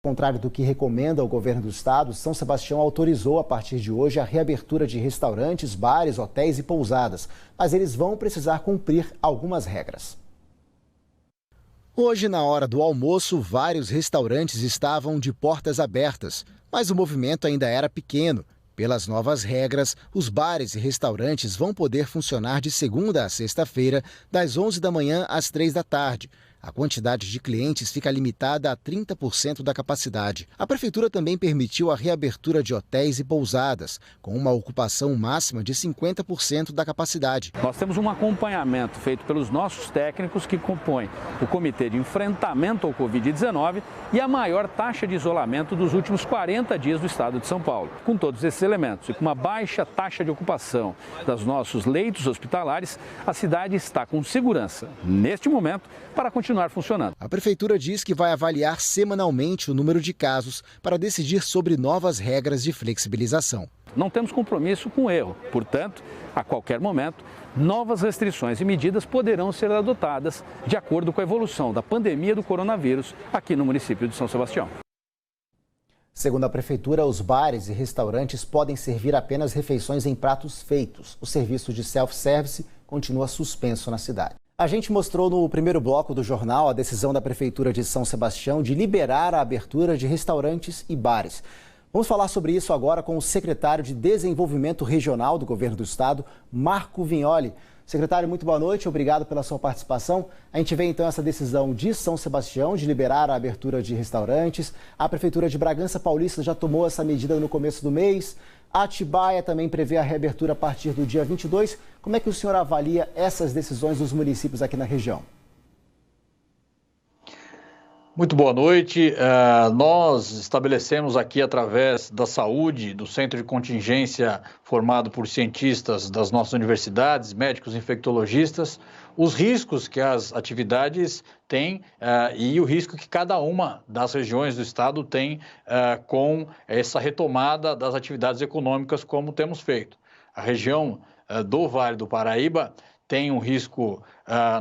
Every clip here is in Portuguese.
Ao contrário do que recomenda o governo do estado, São Sebastião autorizou a partir de hoje a reabertura de restaurantes, bares, hotéis e pousadas, mas eles vão precisar cumprir algumas regras. Hoje, na hora do almoço, vários restaurantes estavam de portas abertas, mas o movimento ainda era pequeno. Pelas novas regras, os bares e restaurantes vão poder funcionar de segunda a sexta-feira, das 11 da manhã às 3 da tarde. A quantidade de clientes fica limitada a 30% da capacidade. A prefeitura também permitiu a reabertura de hotéis e pousadas, com uma ocupação máxima de 50% da capacidade. Nós temos um acompanhamento feito pelos nossos técnicos que compõem o Comitê de Enfrentamento ao Covid-19 e a maior taxa de isolamento dos últimos 40 dias do estado de São Paulo. Com todos esses elementos e com uma baixa taxa de ocupação dos nossos leitos hospitalares, a cidade está com segurança, neste momento, para continuar funcionando. A prefeitura diz que vai avaliar semanalmente o número de casos para decidir sobre novas regras de flexibilização. Não temos compromisso com o erro, portanto, a qualquer momento, novas restrições e medidas poderão ser adotadas de acordo com a evolução da pandemia do coronavírus aqui no município de São Sebastião. Segundo a prefeitura, os bares e restaurantes podem servir apenas refeições em pratos feitos. O serviço de self-service continua suspenso na cidade. A gente mostrou no primeiro bloco do jornal a decisão da Prefeitura de São Sebastião de liberar a abertura de restaurantes e bares. Vamos falar sobre isso agora com o secretário de Desenvolvimento Regional do Governo do Estado, Marco Vignoli. Secretário, muito boa noite, obrigado pela sua participação. A gente vê então essa decisão de São Sebastião de liberar a abertura de restaurantes. A Prefeitura de Bragança Paulista já tomou essa medida no começo do mês. Atibaia também prevê a reabertura a partir do dia 22. Como é que o senhor avalia essas decisões dos municípios aqui na região? Muito boa noite. Nós estabelecemos aqui, através da saúde, do centro de contingência formado por cientistas das nossas universidades, médicos infectologistas, os riscos que as atividades têm e o risco que cada uma das regiões do estado tem com essa retomada das atividades econômicas como temos feito. A região do Vale do Paraíba tem um risco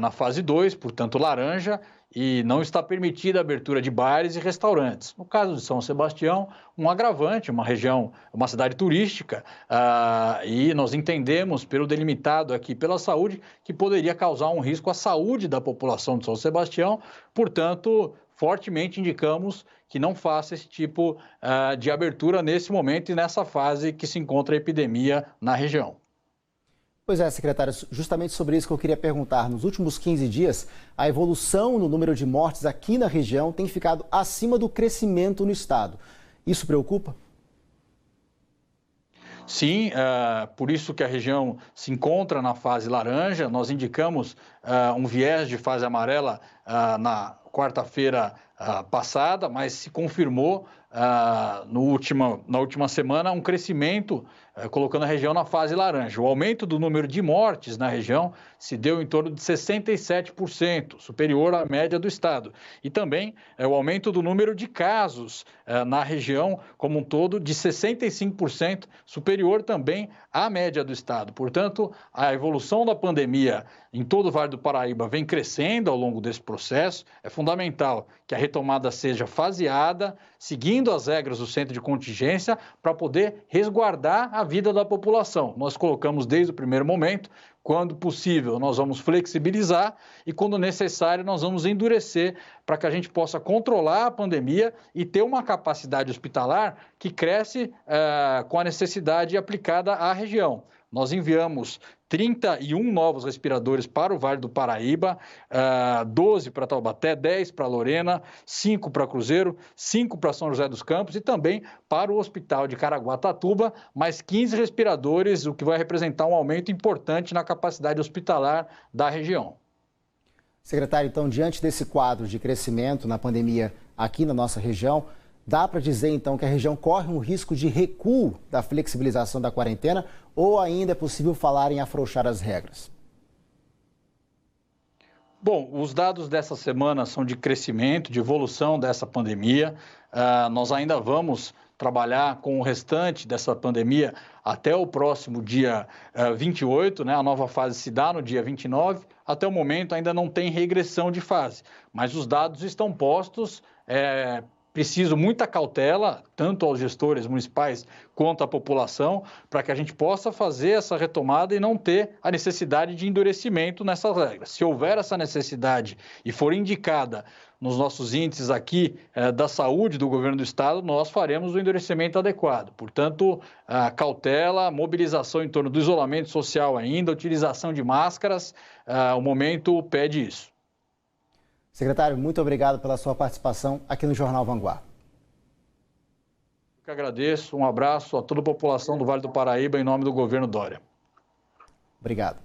na fase 2, portanto laranja, e não está permitida a abertura de bares e restaurantes. No caso de São Sebastião, um agravante, uma região, uma cidade turística, e nós entendemos, pelo delimitado aqui pela saúde, que poderia causar um risco à saúde da população de São Sebastião, portanto, fortemente indicamos que não faça esse tipo de abertura nesse momento e nessa fase que se encontra a epidemia na região. Pois é, secretário, justamente sobre isso que eu queria perguntar. Nos últimos 15 dias, a evolução no número de mortes aqui na região tem ficado acima do crescimento no estado. Isso preocupa? Sim, por isso que a região se encontra na fase laranja. Nós indicamos um viés de fase amarela na quarta-feira passada, mas se confirmou na última semana um crescimento, colocando a região na fase laranja. O aumento do número de mortes na região se deu em torno de 67%, superior à média do estado. E também o aumento do número de casos na região como um todo de 65%, superior também à média do estado. Portanto, a evolução da pandemia em todo o Vale do Paraíba vem crescendo ao longo desse processo. É fundamental que a retomada seja faseada, seguindo as regras do centro de contingência, para poder resguardar a vida da população. Nós colocamos desde o primeiro momento, quando possível, nós vamos flexibilizar e, quando necessário, nós vamos endurecer para que a gente possa controlar a pandemia e ter uma capacidade hospitalar que cresce com a necessidade aplicada à região. Nós enviamos 31 novos respiradores para o Vale do Paraíba, 12 para Taubaté, 10 para Lorena, 5 para Cruzeiro, 5 para São José dos Campos e também para o Hospital de Caraguatatuba, mais 15 respiradores, o que vai representar um aumento importante na capacidade hospitalar da região. Secretário, então, diante desse quadro de crescimento na pandemia aqui na nossa região, dá para dizer, então, que a região corre um risco de recuo da flexibilização da quarentena ou ainda é possível falar em afrouxar as regras? Bom, os dados dessa semana são de crescimento, de evolução dessa pandemia. Nós ainda vamos trabalhar com o restante dessa pandemia até o próximo dia 28, né? A nova fase se dá no dia 29. Até o momento ainda não tem regressão de fase, mas os dados estão postos preciso muita cautela, tanto aos gestores municipais quanto à população, para que a gente possa fazer essa retomada e não ter a necessidade de endurecimento nessas regras. Se houver essa necessidade e for indicada nos nossos índices aqui da saúde do governo do estado, nós faremos o endurecimento adequado. Portanto, a cautela, mobilização em torno do isolamento social ainda, utilização de máscaras, o momento pede isso. Secretário, muito obrigado pela sua participação aqui no Jornal Vanguarda. Eu que agradeço, um abraço a toda a população do Vale do Paraíba em nome do governo Dória. Obrigado.